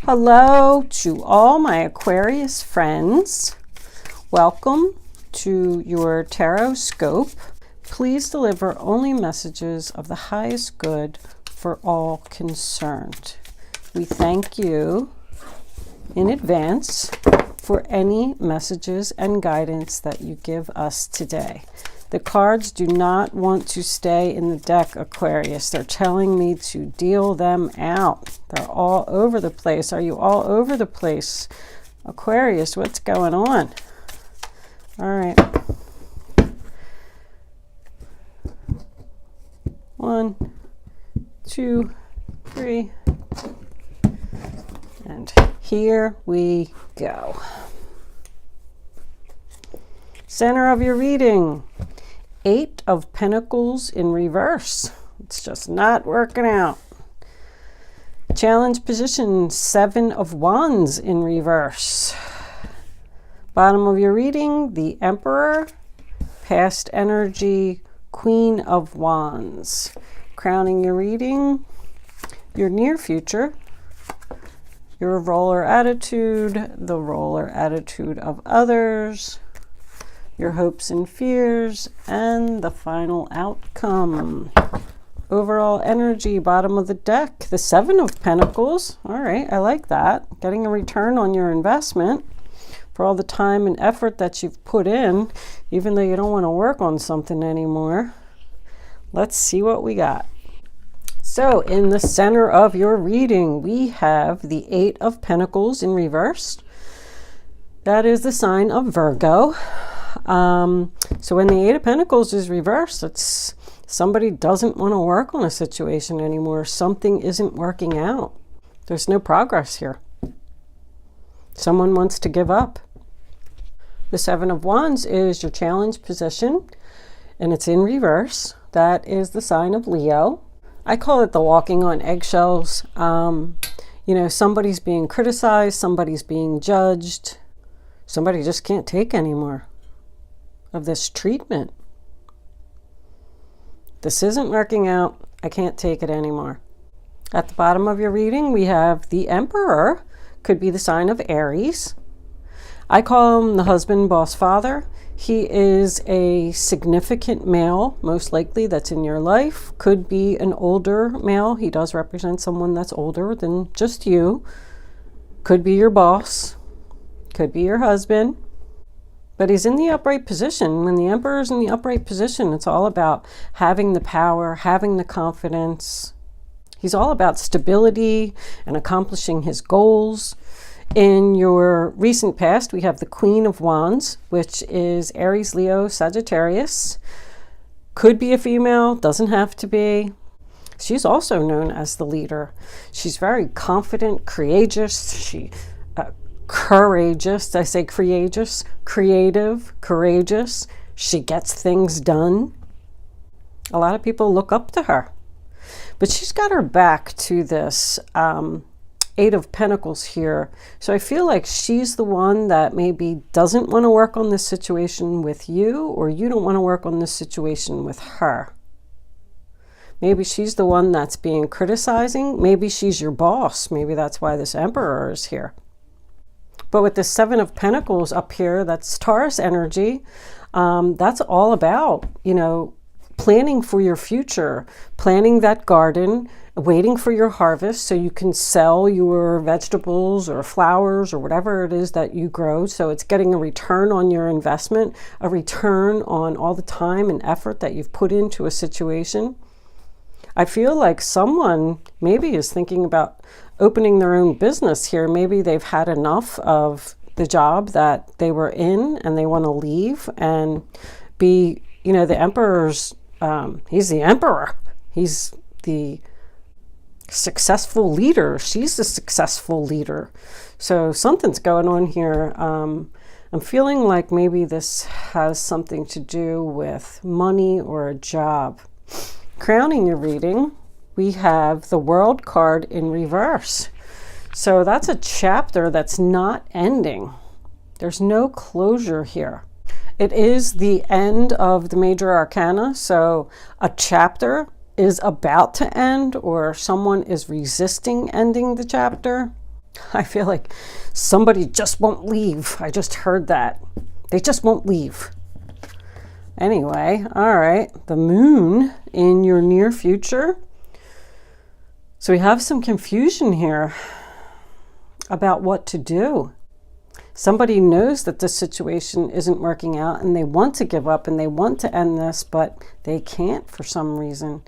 Hello to all my Aquarius friends. Welcome to your tarot scope. Please deliver only messages of the highest good for all concerned. We thank you in advance for any messages and guidance that you give us today. The cards do not want to stay in the deck, Aquarius. They're telling me to deal them out. They're all over the place. Are you all over the place, Aquarius? What's going on? All right. 1, 2, 3. And here we go. Center of your reading. 8 of Pentacles in reverse. It's just not working out. Challenge position, 7 of Wands in reverse. Bottom of your reading, the Emperor. Past energy, Queen of Wands. Crowning your reading, your near future. Your roller attitude, the roller attitude of others. Your hopes and fears, and the final outcome. Overall energy, bottom of the deck, the 7 of Pentacles. All right, I like that. Getting a return on your investment for all the time and effort that you've put in, even though you don't want to work on something anymore. Let's see what we got. So in the center of your reading, we have the 8 of Pentacles in reverse. That is the sign of Virgo. So when the 8 of Pentacles is reversed, it's somebody doesn't want to work on a situation anymore. Something isn't working out. There's no progress here. Someone wants to give up. The 7 of Wands is your challenge position, and it's in reverse. That is the sign of Leo. I call it the walking on eggshells. You know, somebody's being criticized, somebody's being judged. Somebody just can't take anymore of this treatment. This isn't working out. I can't take it anymore. At the bottom of your reading, we have the Emperor. Could be the sign of Aries. I call him the husband, boss, father. He is a significant male, most likely, that's in your life. Could be an older male. He does represent someone that's older than just you. Could be your boss. Could be your husband. But he's in the upright position. When the Emperor's in the upright position, it's all about having the power, having the confidence. He's all about stability and accomplishing his goals. In your recent past, we have the Queen of Wands, which is Aries, Leo, Sagittarius. Could be a female, doesn't have to be. She's also known as the leader. She's very confident, courageous. Courageous, I say courageous, creative, courageous. She gets things done. A lot of people look up to her. But she's got her back to this 8 of Pentacles here. So I feel like she's the one that maybe doesn't want to work on this situation with you, or you don't want to work on this situation with her. Maybe she's the one that's being criticizing. Maybe she's your boss. Maybe that's why this Emperor is here. But with the 7 of Pentacles up here, that's Taurus energy. That's all about, you know, planning for your future, planning that garden, waiting for your harvest so you can sell your vegetables or flowers or whatever it is that you grow. So it's getting a return on your investment, a return on all the time and effort that you've put into a situation. I feel like someone maybe is thinking about opening their own business here. Maybe they've had enough of the job that they were in and they want to leave and be, you know, the Emperor's, he's the Emperor. He's the successful leader. She's the successful leader. So something's going on here. I'm feeling like maybe this has something to do with money or a job. Crowning your reading, we have the World card in reverse. So that's a chapter that's not ending. There's no closure here. It is the end of the major arcana, so a chapter is about to end, or someone is resisting ending the chapter. I feel like somebody just won't leave. I just heard that. They just won't leave. Anyway, all right. The moon in your near future. So we have some confusion here about what to do. Somebody knows that this situation isn't working out and they want to give up and they want to end this, but they can't for some reason.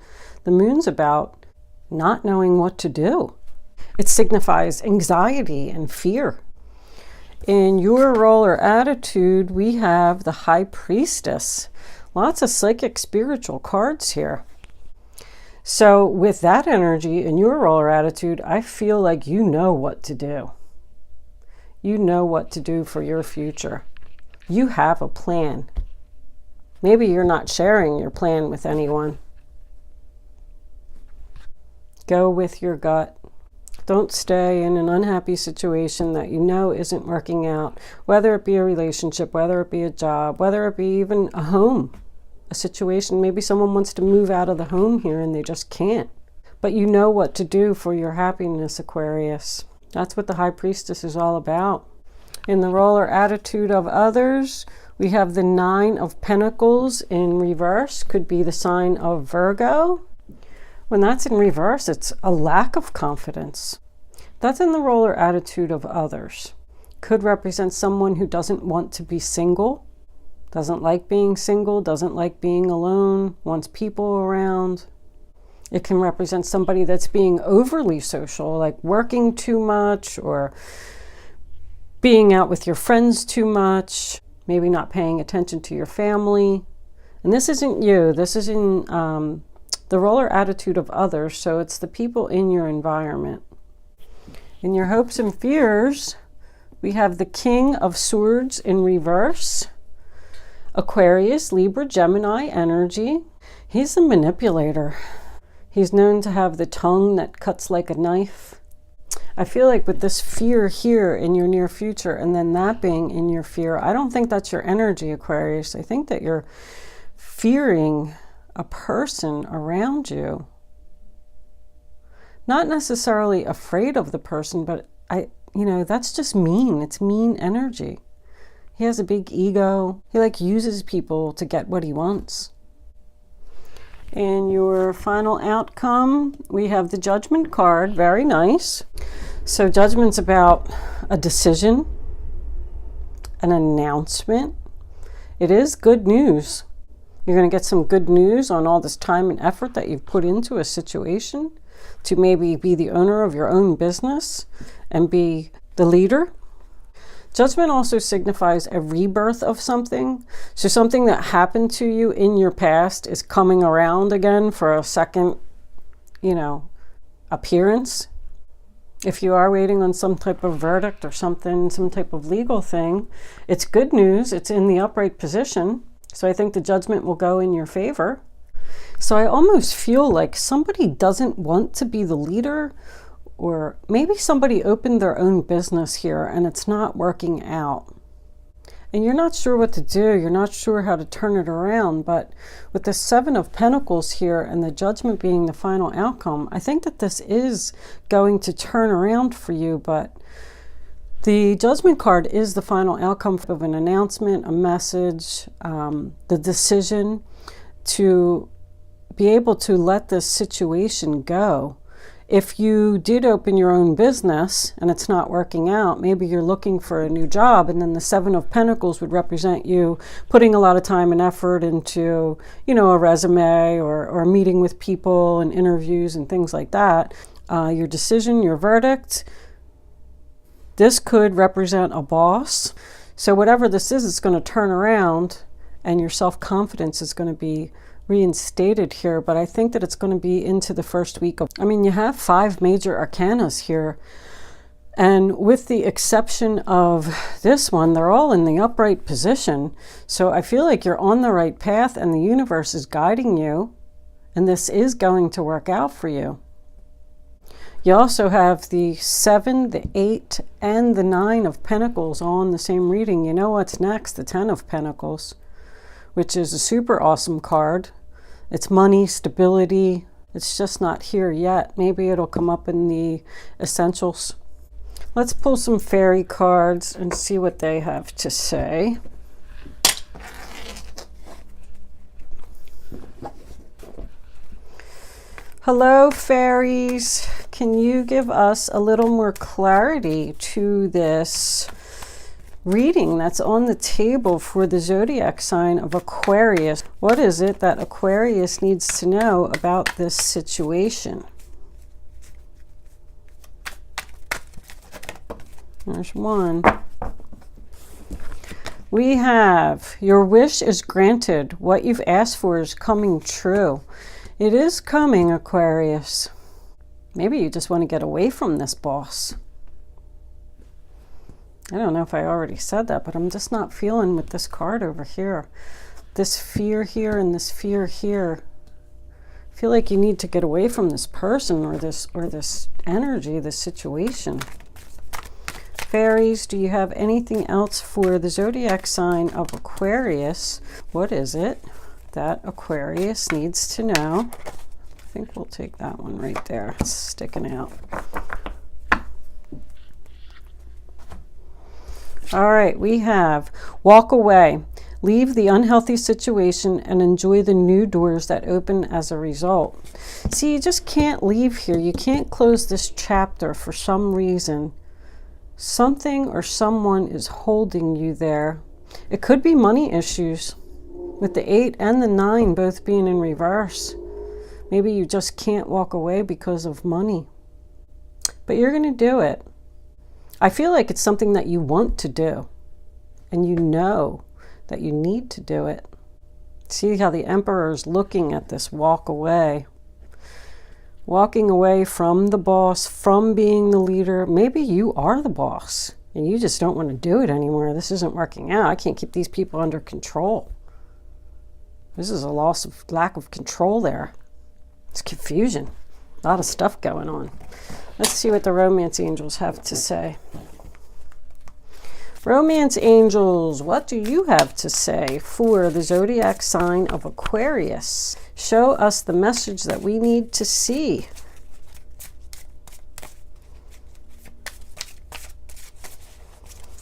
The moon's about not knowing what to do. It signifies anxiety and fear. In your role or attitude, we have the High Priestess. Lots of psychic spiritual cards here. So with that energy in your role or attitude, I feel like you know what to do. You know what to do for your future. You have a plan. Maybe you're not sharing your plan with anyone. Go with your gut. Don't stay in an unhappy situation that you know isn't working out, whether it be a relationship, whether it be a job, whether it be even a home, a situation. Maybe someone wants to move out of the home here and they just can't. But you know what to do for your happiness, Aquarius. That's what the High Priestess is all about. In the role or attitude of others, we have the Nine of Pentacles in reverse. Could be the sign of Virgo. When that's in reverse, it's a lack of confidence. That's in the role or attitude of others. Could represent someone who doesn't want to be single, doesn't like being single, doesn't like being alone, wants people around. It can represent somebody that's being overly social, like working too much or being out with your friends too much, maybe not paying attention to your family. And this isn't you. This is in the role or attitude of others, so it's the people in your environment. In your hopes and fears, we have the King of Swords in reverse. Aquarius, Libra, Gemini energy. He's a manipulator. He's known to have the tongue that cuts like a knife. I feel like with this fear here in your near future and then that being in your fear, I don't think that's your energy, Aquarius. I think that you're fearing a person around you. Not necessarily afraid of the person, but that's just mean. It's mean energy. He has a big ego. He uses people to get what he wants. In your final outcome, we have the Judgment card. Very nice. So Judgment's about a decision, an announcement. It is good news. You're going to get some good news on all this time and effort that you've put into a situation to maybe be the owner of your own business and be the leader. Judgment also signifies a rebirth of something. So something that happened to you in your past is coming around again for a second, appearance. If you are waiting on some type of verdict or something, some type of legal thing, it's good news. It's in the upright position. So I think the Judgment will go in your favor. So I almost feel like somebody doesn't want to be the leader, or maybe somebody opened their own business here and it's not working out. And you're not sure what to do. You're not sure how to turn it around. But with the Seven of Pentacles here and the Judgment being the final outcome, I think that this is going to turn around for you. But the Judgment card is the final outcome of an announcement, a message, the decision to be able to let this situation go. If you did open your own business and it's not working out, maybe you're looking for a new job, and then the Seven of Pentacles would represent you putting a lot of time and effort into, a resume or meeting with people and interviews and things like that. Your decision, your verdict. This could represent a boss. So whatever this is, it's going to turn around and your self-confidence is going to be reinstated here, but I think that it's going to be into the first week of, you have 5 major arcanas here, and with the exception of this one, they're all in the upright position. So I feel like you're on the right path and the universe is guiding you, and this is going to work out for you. You also have the 7, the 8, and the 9 of Pentacles all in the same reading. You know what's next? The 10 of Pentacles, which is a super awesome card. It's money, stability. It's just not here yet. Maybe it'll come up in the essentials. Let's pull some fairy cards and see what they have to say. Hello, fairies. Can you give us a little more clarity to this reading that's on the table for the zodiac sign of Aquarius? What is it that Aquarius needs to know about this situation? There's one. We have, your wish is granted. What you've asked for is coming true. It is coming, Aquarius. Maybe you just want to get away from this boss. I don't know if I already said that, but I'm just not feeling with this card over here. This fear here and this fear here. I feel like you need to get away from this person or this energy, this situation. Fairies, do you have anything else for the zodiac sign of Aquarius? What is it that Aquarius needs to know? I think we'll take that one right there. It's sticking out. All right, we have walk away. Leave the unhealthy situation and enjoy the new doors that open as a result. See, you just can't leave here. You can't close this chapter for some reason. Something or someone is holding you there. It could be money issues, with the 8 and the 9 both being in reverse. Maybe you just can't walk away because of money. But you're going to do it. I feel like it's something that you want to do. And you know that you need to do it. See how the Emperor is looking at this walk away. Walking away from the boss, from being the leader. Maybe you are the boss and you just don't want to do it anymore. This isn't working out. I can't keep these people under control. This is a lack of control there. It's confusion. A lot of stuff going on. Let's see what the romance angels have to say. Romance angels, what do you have to say for the zodiac sign of Aquarius? Show us the message that we need to see.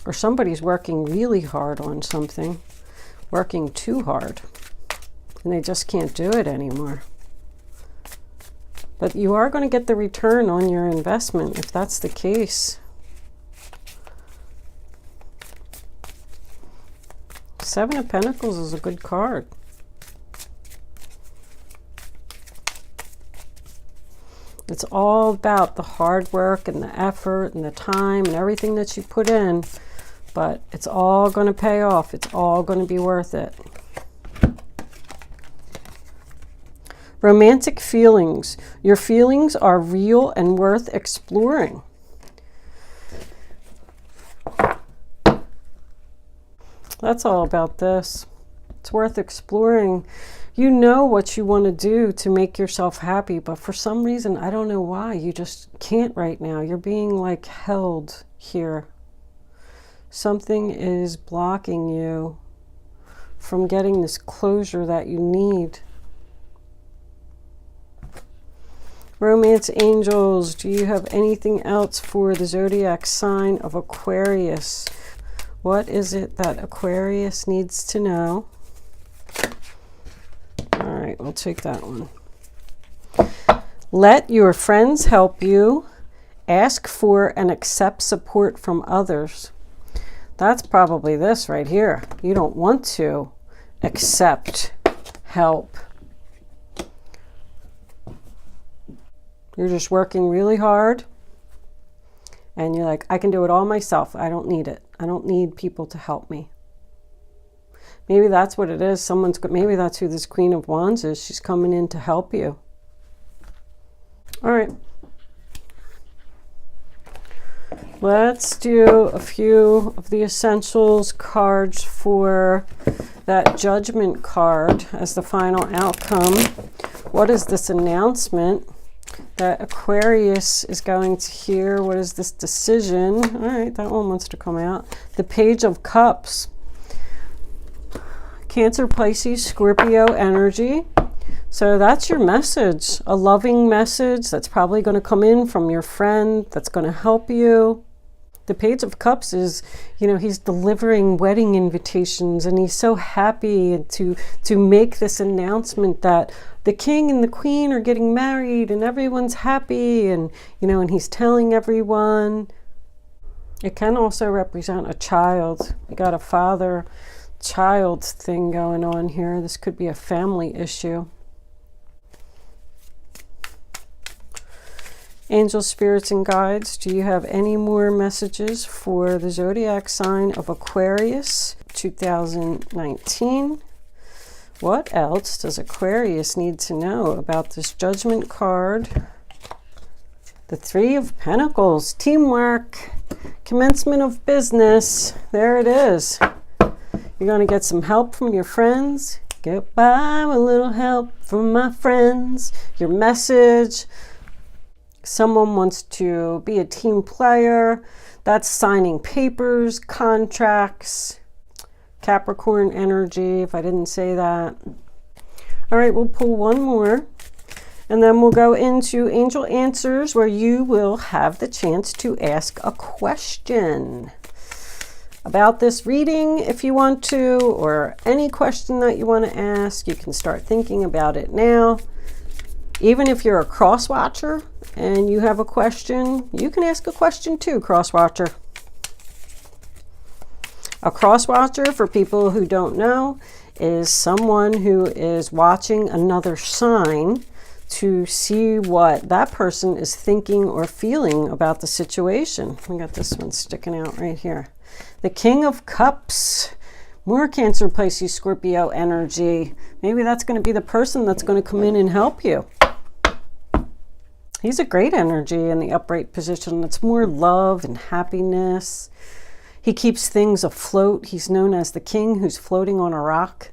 Or somebody's working really hard on something, working too hard, and they just can't do it anymore. But you are going to get the return on your investment if that's the case. 7 of Pentacles is a good card. It's all about the hard work and the effort and the time and everything that you put in, but it's all going to pay off. It's all going to be worth it. Romantic feelings. Your feelings are real and worth exploring. That's all about this. It's worth exploring. You know what you want to do to make yourself happy, but for some reason, I don't know why, you just can't right now. You're being like held here. Something is blocking you from getting this closure that you need. Romance angels, do you have anything else for the zodiac sign of Aquarius? What is it that Aquarius needs to know? All right, we'll take that one. Let your friends help you. Ask for and accept support from others. That's probably this right here. You don't want to accept help. You're just working really hard. And you're like, I can do it all myself. I don't need it. I don't need people to help me. Maybe that's what it is. Maybe that's who this Queen of Wands is. She's coming in to help you. All right. Let's do a few of the essentials cards for that Judgment card as the final outcome. What is this announcement that Aquarius is going to hear? What is this decision? All right, that one wants to come out. The Page of Cups. Cancer, Pisces, Scorpio energy. So that's your message, a loving message that's probably going to come in from your friend that's going to help you. The Page of Cups is, you know, he's delivering wedding invitations, and he's so happy to make this announcement that the king and the queen are getting married and everyone's happy, and, you know, and he's telling everyone. It can also represent a child. We got a father-child thing going on here. This could be a family issue. Angels, spirits, and guides, do you have any more messages for the zodiac sign of Aquarius 2019? What else does Aquarius need to know about this Judgment card? The Three of Pentacles, teamwork, commencement of business. There it is. You're going to get some help from your friends. Get by with a little help from my friends. Your message. Someone wants to be a team player. That's signing papers, contracts, Capricorn energy, if I didn't say that. All right, we'll pull one more, and then we'll go into Angel Answers, where you will have the chance to ask a question about this reading if you want to, or any question that you want to ask. You can start thinking about it now. Even if you're a cross-watcher and you have a question, you can ask a question too, cross-watcher. A cross-watcher, for people who don't know, is someone who is watching another sign to see what that person is thinking or feeling about the situation. We got this one sticking out right here. The King of Cups. More Cancer, Pisces, Scorpio energy. Maybe that's going to be the person that's going to come in and help you. He's a great energy in the upright position. It's more love and happiness. He keeps things afloat. He's known as the king who's floating on a rock.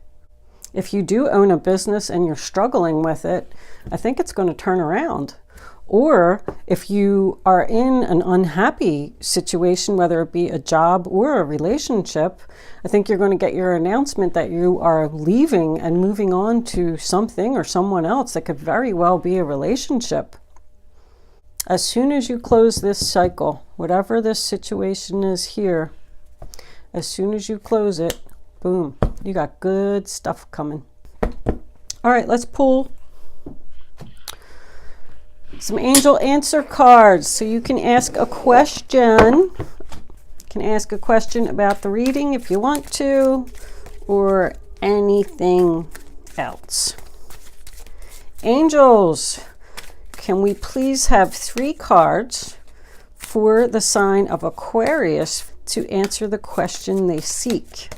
If you do own a business and you're struggling with it, I think it's going to turn around. Or if you are in an unhappy situation, whether it be a job or a relationship, I think you're going to get your announcement that you are leaving and moving on to something or someone else that could very well be a relationship. As soon as you close this cycle, whatever this situation is here, as soon as you close it, boom, you got good stuff coming. All right, let's pull some angel answer cards so you can ask a question. You can ask a question about the reading if you want to, or anything else. Angels, can we please have 3 cards for the sign of Aquarius to answer the question they seek?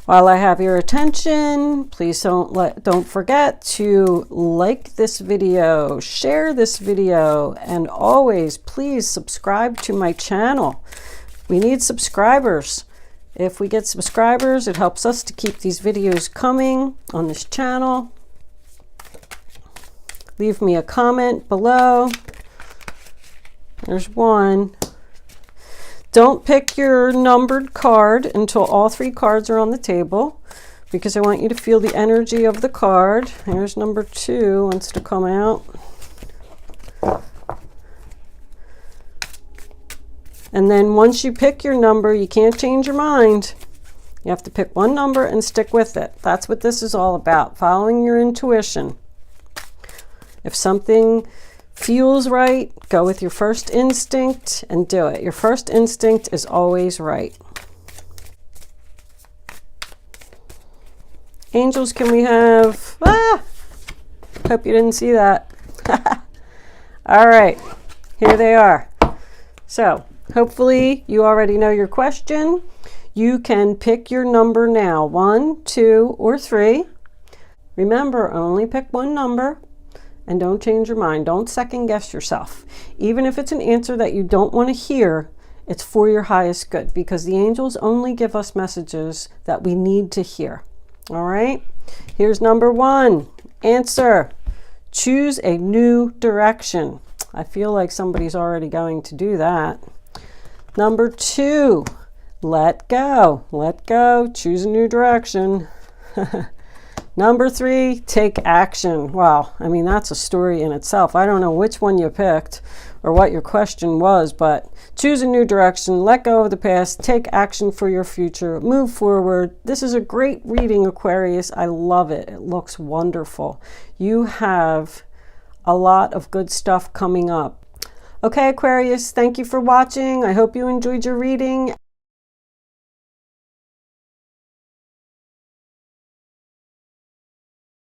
While I have your attention, please don't forget to like this video, share this video, and always please subscribe to my channel. We need subscribers. If we get subscribers, it helps us to keep these videos coming on this channel. Leave me a comment below. There's one. Don't pick your numbered card until all 3 cards are on the table, because I want you to feel the energy of the card. Here's number 2, wants to come out. And then once you pick your number, you can't change your mind. You have to pick one number and stick with it. That's what this is all about, following your intuition. If something feels right, go with your first instinct and do it. Your first instinct is always right. Angels, can we have... Hope you didn't see that. All right, here they are. So, hopefully you already know your question. You can pick your number now, 1, 2, or 3. Remember, only pick one number. And don't change your mind. Don't second guess yourself. Even if it's an answer that you don't want to hear, it's for your highest good, because the angels only give us messages that we need to hear. All right? Here's number 1. Answer. Choose a new direction. I feel like somebody's already going to do that. Number 2. Let go. Let go. Choose a new direction. Number 3, take action. Wow, I mean, that's a story in itself. I don't know which one you picked, or what your question was, but choose a new direction, let go of the past, take action for your future, move forward. This is a great reading, Aquarius. I love it. It looks wonderful. You have a lot of good stuff coming up. Okay, Aquarius, thank you for watching. I hope you enjoyed your reading.